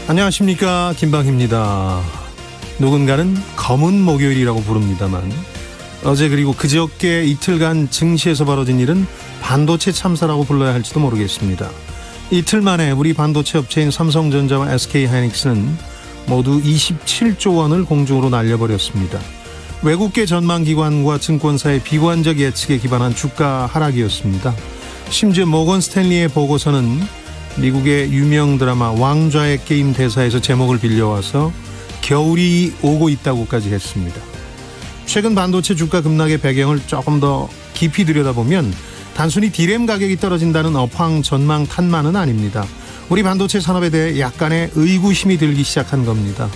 안녕하십니까, 김방희입니다. 누군가는 검은 목요일이라고 부릅니다만 어제 그리고 그저께 이틀간 증시에서 벌어진 일은 반도체 참사라고 불러야 할지도 모르겠습니다. 이틀 만에 우리 반도체 업체인 삼성전자와 SK하이닉스는 모두 27조 원을 공중으로 날려버렸습니다. 외국계 전망기관과 증권사의 비관적 예측에 기반한 주가 하락이었습니다. 심지어 모건 스탠리의 보고서는 미국의 유명 드라마 왕좌의 게임 대사에서 제목을 빌려와서 겨울이 오고 있다고까지 했습니다. 최근 반도체 주가 급락의 배경을 조금 더 깊이 들여다보면 단순히 디램 가격이 떨어진다는 업황 전망 탓만은 아닙니다. 우리 반도체 산업에 대해 약간의 의구심이 들기 시작한 겁니다.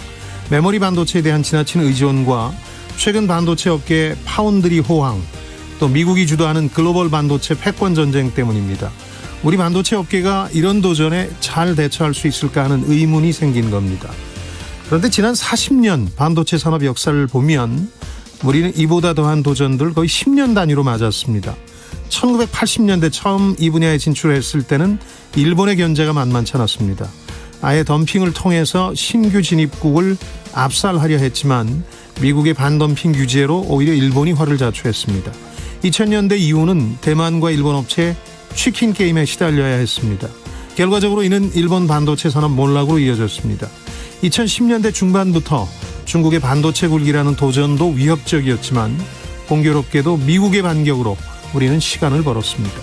메모리 반도체에 대한 지나친 의존과 최근 반도체 업계의 파운드리 호황, 또 미국이 주도하는 글로벌 반도체 패권 전쟁 때문입니다. 우리 반도체 업계가 이런 도전에 잘 대처할 수 있을까 하는 의문이 생긴 겁니다. 그런데 지난 40년 반도체 산업 역사를 보면 우리는 이보다 더한 도전들 거의 10년 단위로 맞았습니다. 1980년대 처음 이 분야에 진출했을 때는 일본의 견제가 만만치 않았습니다. 아예 덤핑을 통해서 신규 진입국을 압살하려 했지만 미국의 반덤핑 규제로 오히려 일본이 화를 자초했습니다. 2000년대 이후는 대만과 일본 업체의 치킨 게임에 시달려야 했습니다. 결과적으로 이는 일본 반도체 산업 몰락으로 이어졌습니다. 2010년대 중반부터 중국의 반도체 굴기라는 도전도 위협적이었지만 공교롭게도 미국의 반격으로 우리는 시간을 벌었습니다.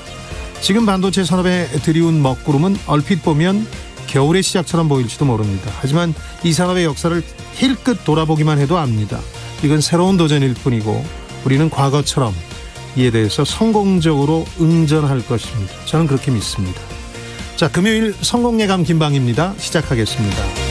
지금 반도체 산업에 들이운 먹구름은 얼핏 보면 겨울의 시작처럼 보일지도 모릅니다. 하지만 이 산업의 역사를 힐끗 돌아보기만 해도 압니다. 이건 새로운 도전일 뿐이고 우리는 과거처럼 이에 대해서 성공적으로 응전할 것입니다. 저는 그렇게 믿습니다. 자, 금요일 성공예감 김방희입니다. 시작하겠습니다.